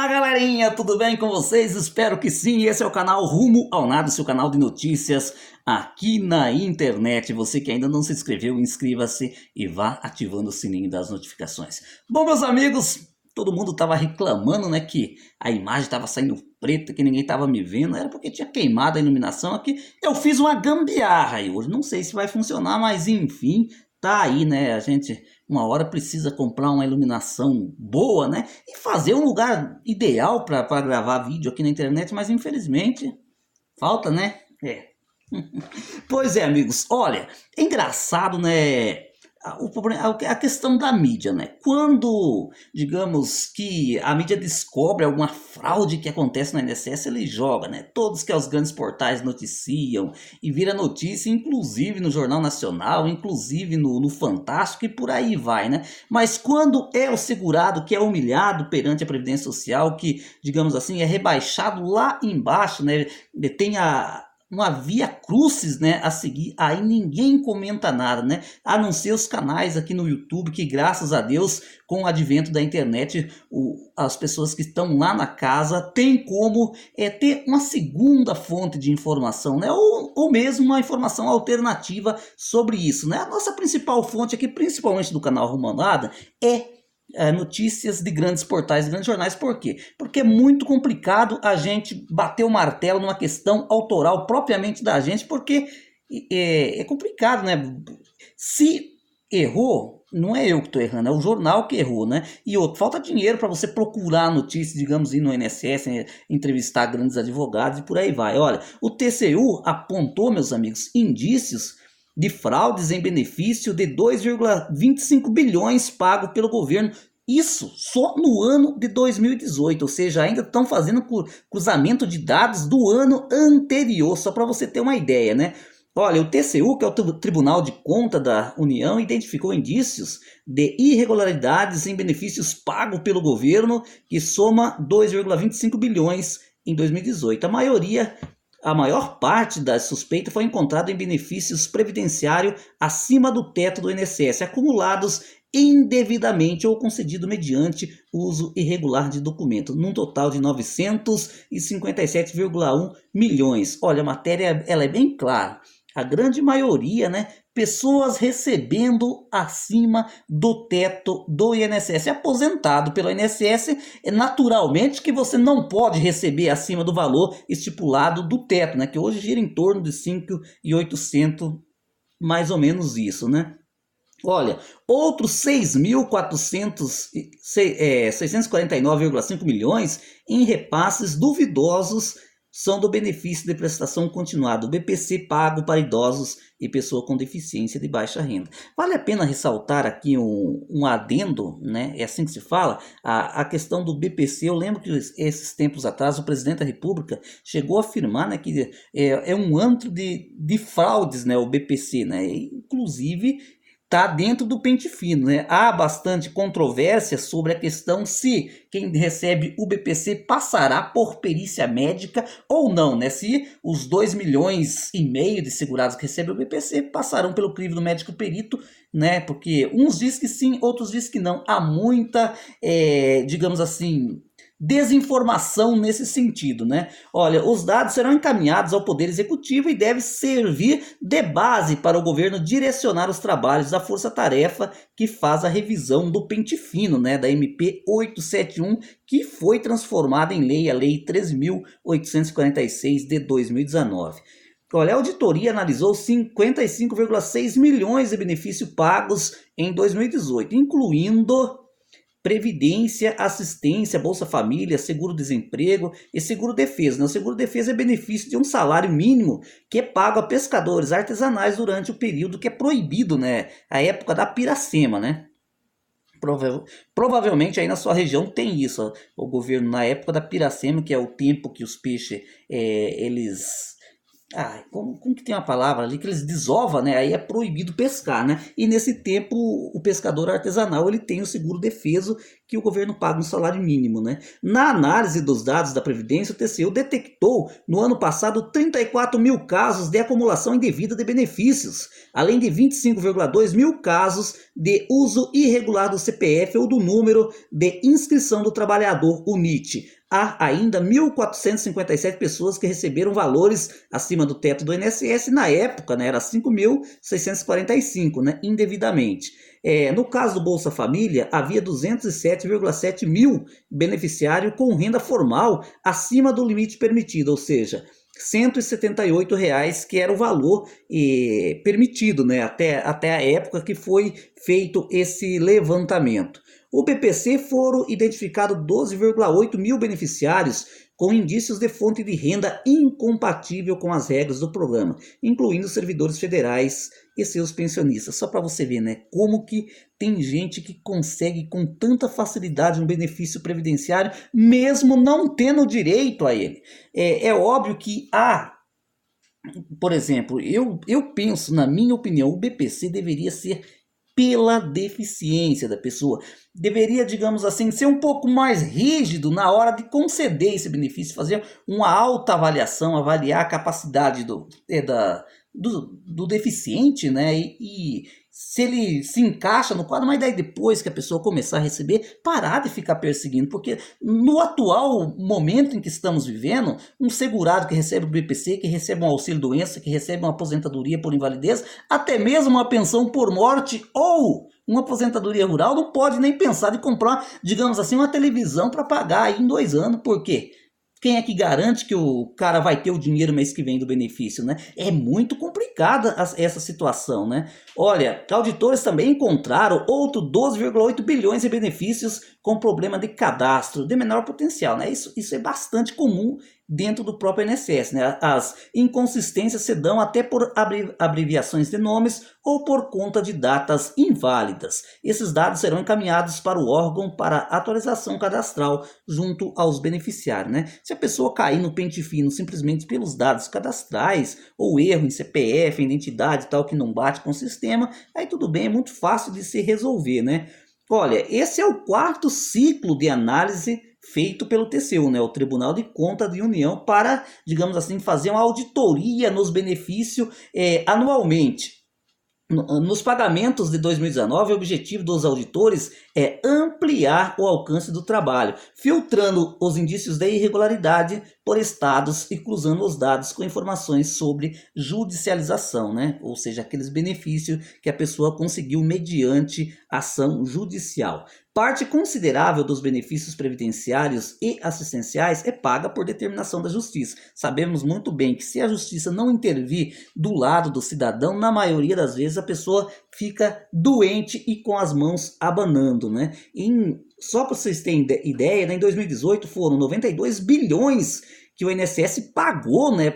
Fala galerinha, tudo bem com vocês? Espero que sim. Esse é o canal Rumo ao Nada, seu canal de notícias aqui na internet. Você que ainda não se inscreveu, inscreva-se e vá ativando o sininho das notificações. Bom, meus amigos, todo mundo estava reclamando, né, que a imagem estava saindo preta, que ninguém estava me vendo. Era porque tinha queimado a iluminação aqui. Eu fiz uma gambiarra aí hoje. Não sei se vai funcionar, mas enfim, tá aí, né? A gente uma hora precisa comprar uma iluminação boa, né? E fazer um lugar ideal para gravar vídeo aqui na internet, mas infelizmente falta, né? Pois é, amigos. Olha, é engraçado, né? A questão da mídia, né? Quando, digamos que a mídia descobre alguma fraude que acontece no INSS, ele joga, né? Todos que os grandes portais noticiam e vira notícia, inclusive no Jornal Nacional, inclusive no Fantástico e por aí vai, né? Mas quando é o segurado que é humilhado perante a Previdência Social, que, digamos assim, é rebaixado lá embaixo, né? Tem uma via crucis, né, a seguir, aí ninguém comenta nada, né, a não ser os canais aqui no YouTube, que graças a Deus, com o advento da internet, as pessoas que estão lá na casa têm como ter uma segunda fonte de informação, né, ou mesmo uma informação alternativa sobre isso, né. A nossa principal fonte aqui, principalmente do canal Rumo ao Nada, notícias de grandes portais, de grandes jornais. Por quê? Porque é muito complicado a gente bater o martelo numa questão autoral propriamente da gente, porque é complicado, né? Se errou, não é eu que estou errando, é o jornal que errou, né? E outro, falta dinheiro para você procurar notícias, digamos, ir no INSS, entrevistar grandes advogados e por aí vai. Olha, o TCU apontou, meus amigos, indícios de fraudes em benefício de 2,25 bilhões pago pelo governo. Isso só no ano de 2018, ou seja, ainda estão fazendo cruzamento de dados do ano anterior, só para você ter uma ideia, né? Olha, o TCU, que é o Tribunal de Contas da União, identificou indícios de irregularidades em benefícios pagos pelo governo, que soma 2,25 bilhões em 2018. A maior parte das suspeitas foi encontrada em benefícios previdenciários acima do teto do INSS, acumulados indevidamente ou concedido mediante uso irregular de documento, num total de 957,1 milhões. Olha, a matéria ela é bem clara. A grande maioria, né, pessoas recebendo acima do teto do INSS. Aposentado pelo INSS, é naturalmente que você não pode receber acima do valor estipulado do teto, né, que hoje gira em torno de 5.800, mais ou menos isso, né? Olha, outros 6.649,5 milhões em repasses duvidosos são do benefício de prestação continuada, o BPC pago para idosos e pessoa com deficiência de baixa renda. Vale a pena ressaltar aqui um adendo, né? É assim que se fala, a questão do BPC. Eu lembro que esses tempos atrás o presidente da República chegou a afirmar, né, que é um antro de fraudes, né, o BPC, né? Inclusive está dentro do pente fino, né? Há bastante controvérsia sobre a questão se quem recebe o BPC passará por perícia médica ou não, né? Se os 2,5 milhões de segurados que recebem o BPC passarão pelo crivo do médico perito, né? Porque uns dizem que sim, outros dizem que não. Há muita, digamos assim, desinformação nesse sentido, né? Olha, os dados serão encaminhados ao Poder Executivo e devem servir de base para o governo direcionar os trabalhos da força-tarefa que faz a revisão do pente fino, né, da MP 871, que foi transformada em lei, a Lei 13.846 de 2019. Olha, a auditoria analisou 55,6 milhões de benefícios pagos em 2018, incluindo Previdência, assistência, Bolsa Família, seguro-desemprego e seguro-defesa, né? O seguro-defesa é benefício de um salário mínimo que é pago a pescadores artesanais durante o período que é proibido, né? A época da piracema, né? Provavelmente aí na sua região tem isso. Ó. O governo na época da piracema, que é o tempo que os peixes, eles... como que tem uma palavra ali que eles desovam, né? Aí é proibido pescar, né? E nesse tempo o pescador artesanal ele tem o seguro defeso que o governo paga um salário mínimo, né? Na análise dos dados da Previdência, o TCU detectou no ano passado 34 mil casos de acumulação indevida de benefícios, além de 25,2 mil casos de uso irregular do CPF ou do número de inscrição do trabalhador, o NIT. Há ainda 1.457 pessoas que receberam valores acima do teto do INSS, na época, né, era 5.645, né, indevidamente. No caso do Bolsa Família, havia 207,7 mil beneficiários com renda formal acima do limite permitido, ou seja, R$ 178, que era o valor permitido, né, até a época que foi feito esse levantamento. O BPC foram identificados 12,8 mil beneficiários com indícios de fonte de renda incompatível com as regras do programa, incluindo servidores federais e seus pensionistas. Só para você ver, né, como que tem gente que consegue com tanta facilidade um benefício previdenciário, mesmo não tendo direito a ele. É óbvio que por exemplo, eu penso, na minha opinião, o BPC deveria ser pela deficiência da pessoa. Deveria, digamos assim, ser um pouco mais rígido na hora de conceder esse benefício, fazer uma autoavaliação, avaliar a capacidade do deficiente, né? E se ele se encaixa no quadro, mas daí depois que a pessoa começar a receber, parar de ficar perseguindo, porque no atual momento em que estamos vivendo, um segurado que recebe o BPC, que recebe um auxílio-doença, que recebe uma aposentadoria por invalidez, até mesmo uma pensão por morte ou uma aposentadoria rural, não pode nem pensar de comprar, digamos assim, uma televisão para pagar aí em 2 anos. Por quê? Quem é que garante que o cara vai ter o dinheiro mês que vem do benefício, né? É muito complicada essa situação, né? Olha, auditores também encontraram outro 12,8 bilhões em benefícios com problema de cadastro de menor potencial, né? Isso é bastante comum dentro do próprio INSS, né? As inconsistências se dão até por abreviações de nomes ou por conta de datas inválidas. Esses dados serão encaminhados para o órgão para atualização cadastral junto aos beneficiários, né? Se a pessoa cair no pente fino simplesmente pelos dados cadastrais ou erro em CPF, identidade e tal que não bate com o sistema, aí tudo bem, é muito fácil de se resolver, né? Olha, esse é o 4º ciclo de análise feito pelo TCU, né, o Tribunal de Contas da União, para, digamos assim, fazer uma auditoria nos benefícios anualmente. Nos pagamentos de 2019, o objetivo dos auditores é ampliar o alcance do trabalho, filtrando os indícios de irregularidade por estados e cruzando os dados com informações sobre judicialização, né? Ou seja, aqueles benefícios que a pessoa conseguiu mediante ação judicial. Parte considerável dos benefícios previdenciários e assistenciais é paga por determinação da justiça. Sabemos muito bem que se a justiça não intervir do lado do cidadão, na maioria das vezes a pessoa fica doente e com as mãos abanando, né? Só para vocês terem ideia, né, em 2018 foram 92 bilhões que o INSS pagou, né,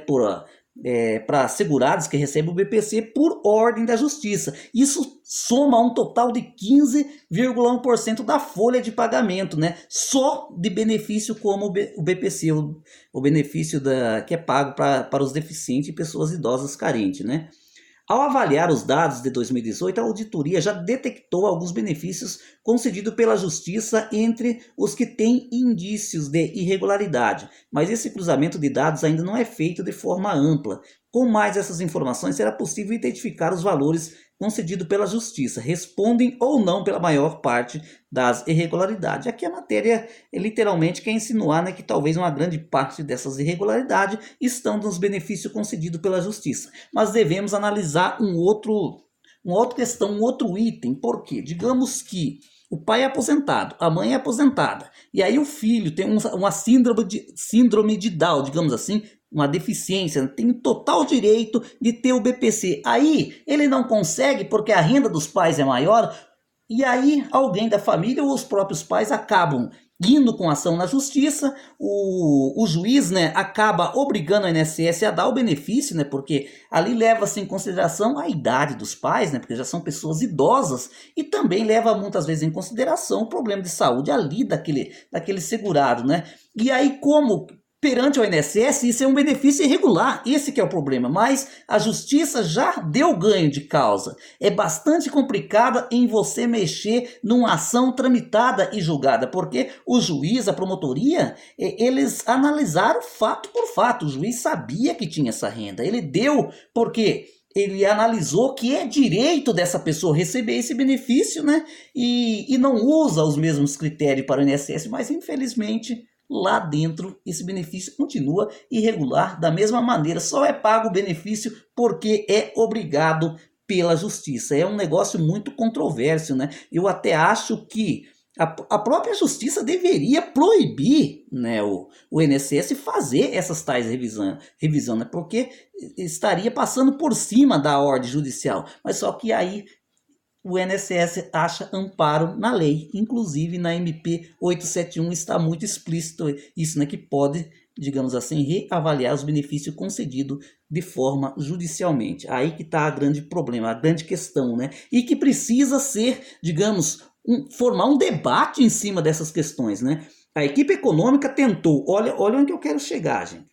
para segurados que recebem o BPC por ordem da justiça. Isso soma um total de 15,1% da folha de pagamento, né? Só de benefício como o BPC, o benefício que é pago para os deficientes e pessoas idosas carentes, né? Ao avaliar os dados de 2018, a auditoria já detectou alguns benefícios concedidos pela Justiça entre os que têm indícios de irregularidade, mas esse cruzamento de dados ainda não é feito de forma ampla. Com mais essas informações, será possível identificar os valores concedidos pela Justiça, respondem ou não pela maior parte das irregularidades. Aqui a matéria literalmente quer insinuar, né, que talvez uma grande parte dessas irregularidades estão nos benefícios concedidos pela Justiça. Mas devemos analisar uma outra questão, um outro item. Por quê? Digamos que o pai é aposentado, a mãe é aposentada, e aí o filho tem uma síndrome de Down, digamos assim, uma deficiência, tem total direito de ter o BPC. Aí ele não consegue porque a renda dos pais é maior, e aí alguém da família ou os próprios pais acabam indo com ação na justiça, o juiz, né, acaba obrigando a INSS a dar o benefício, né, porque ali leva-se em consideração a idade dos pais, né, porque já são pessoas idosas, e também leva muitas vezes em consideração o problema de saúde ali daquele segurado, né. E aí como perante o INSS, isso é um benefício irregular, esse que é o problema, mas a justiça já deu ganho de causa. É bastante complicada em você mexer numa ação tramitada e julgada, porque o juiz, a promotoria, eles analisaram fato por fato, o juiz sabia que tinha essa renda, ele deu, porque ele analisou que é direito dessa pessoa receber esse benefício, né? E não usa os mesmos critérios para o INSS, mas infelizmente lá dentro esse benefício continua irregular da mesma maneira, só é pago o benefício porque é obrigado pela justiça. É um negócio muito controverso, né? Eu até acho que a própria justiça deveria proibir, né, o INSS fazer essas tais revisão, né, porque estaria passando por cima da ordem judicial. Mas só que aí o INSS acha amparo na lei, inclusive na MP 871 está muito explícito isso, né, que pode, digamos assim, reavaliar os benefícios concedidos de forma judicialmente. Aí que está o grande problema, a grande questão, né, e que precisa ser, digamos, formar um debate em cima dessas questões, né. A equipe econômica tentou, olha onde eu quero chegar, gente.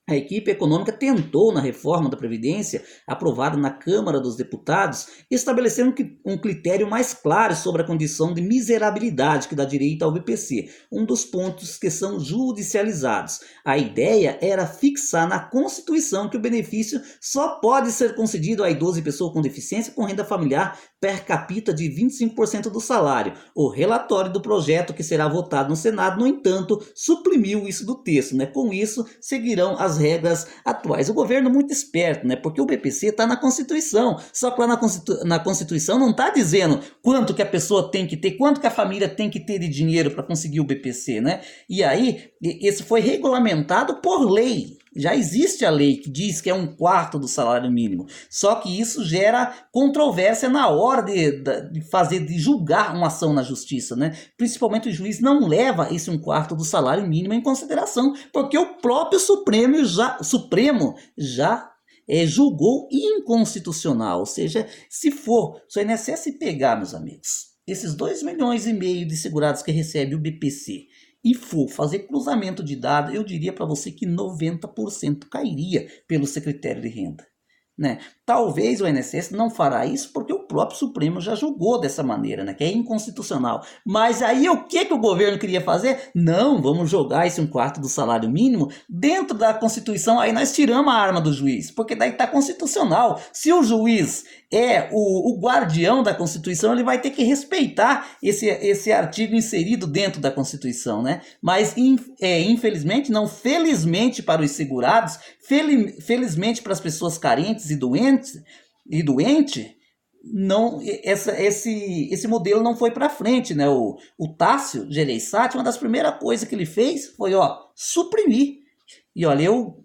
A equipe econômica tentou, na reforma da Previdência, aprovada na Câmara dos Deputados, estabelecer um critério mais claro sobre a condição de miserabilidade que dá direito ao BPC, um dos pontos que são judicializados. A ideia era fixar na Constituição que o benefício só pode ser concedido a idoso e pessoa com deficiência com renda familiar per capita de 25% do salário. O relatório do projeto que será votado no Senado, no entanto, suprimiu isso do texto, né? Com isso, seguirão as regras atuais. O governo é muito esperto, né? Porque o BPC está na Constituição, só que lá na Constituição não está dizendo quanto que a pessoa tem que ter, quanto que a família tem que ter de dinheiro para conseguir o BPC, né? E aí, esse foi regulamentado por lei. Já existe a lei que diz que é 1/4 do salário mínimo. Só que isso gera controvérsia na hora de julgar uma ação na justiça, né? Principalmente o juiz não leva esse 1/4 do salário mínimo em consideração, porque o próprio Supremo já julgou inconstitucional. Ou seja, se o INSS pegar, meus amigos, esses 2,5 milhões de segurados que recebem o BPC, e for fazer cruzamento de dados, eu diria para você que 90% cairia pelo seu critério de renda, né? Talvez o INSS não fará isso porque o próprio Supremo já julgou dessa maneira, né, que é inconstitucional. Mas aí o que o governo queria fazer? Não, vamos jogar esse 1/4 do salário mínimo dentro da Constituição, aí nós tiramos a arma do juiz, porque daí está constitucional. Se o juiz é o guardião da Constituição, ele vai ter que respeitar esse artigo inserido dentro da Constituição, né? Mas infelizmente, não, felizmente para os segurados, felizmente para as pessoas carentes e doentes, não, esse modelo não foi para frente, né? O Tássio Gereissati, uma das primeiras coisas que ele fez foi, suprimir. E olha, eu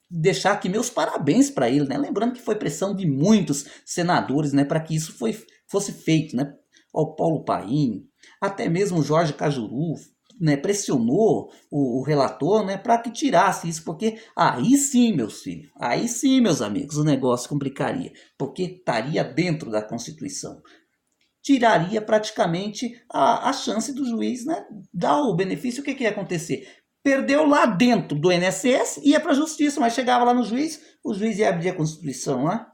deixar aqui meus parabéns para ele, né? Lembrando que foi pressão de muitos senadores, né, para que isso fosse feito, né? O Paulo Paim, até mesmo o Jorge Cajuru, né, pressionou o relator, né, para que tirasse isso, porque aí sim, meus filhos, aí sim, meus amigos, o negócio complicaria, porque estaria dentro da Constituição. Tiraria praticamente a chance do juiz, né, dar o benefício. O que ia acontecer? Perdeu lá dentro do INSS, ia para a justiça, mas chegava lá no juiz, o juiz ia abrir a Constituição lá.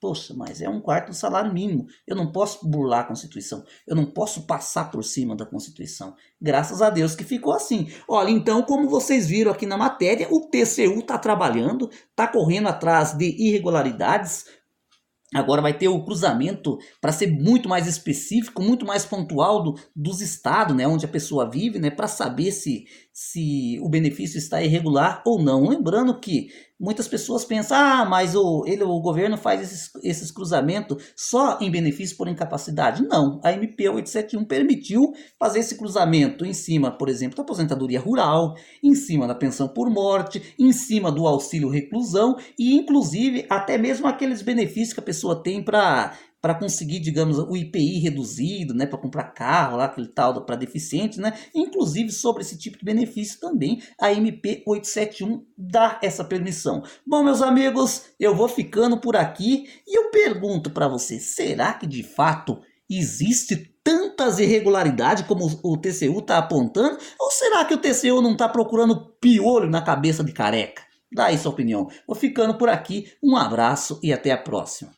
Poxa, mas é 1/4 do salário mínimo. Eu não posso burlar a Constituição. Eu não posso passar por cima da Constituição. Graças a Deus que ficou assim. Olha, então, como vocês viram aqui na matéria, o TCU está trabalhando, está correndo atrás de irregularidades. Agora vai ter o cruzamento para ser muito mais específico, muito mais pontual dos estados, né, onde a pessoa vive, né, para saber se o benefício está irregular ou não. Lembrando que muitas pessoas pensam, mas o governo faz esses cruzamentos só em benefício por incapacidade. Não, a MP 871 permitiu fazer esse cruzamento em cima, por exemplo, da aposentadoria rural, em cima da pensão por morte, em cima do auxílio reclusão e inclusive até mesmo aqueles benefícios que a pessoa tem para conseguir, digamos, o IPI reduzido, né, para comprar carro, lá, aquele tal para deficiente, né, inclusive sobre esse tipo de benefício também, a MP 871 dá essa permissão. Bom, meus amigos, eu vou ficando por aqui e eu pergunto para você, será que de fato existe tantas irregularidades como o TCU está apontando? Ou será que o TCU não está procurando piolho na cabeça de Careca? Dá aí sua opinião. Vou ficando por aqui, um abraço e até a próxima.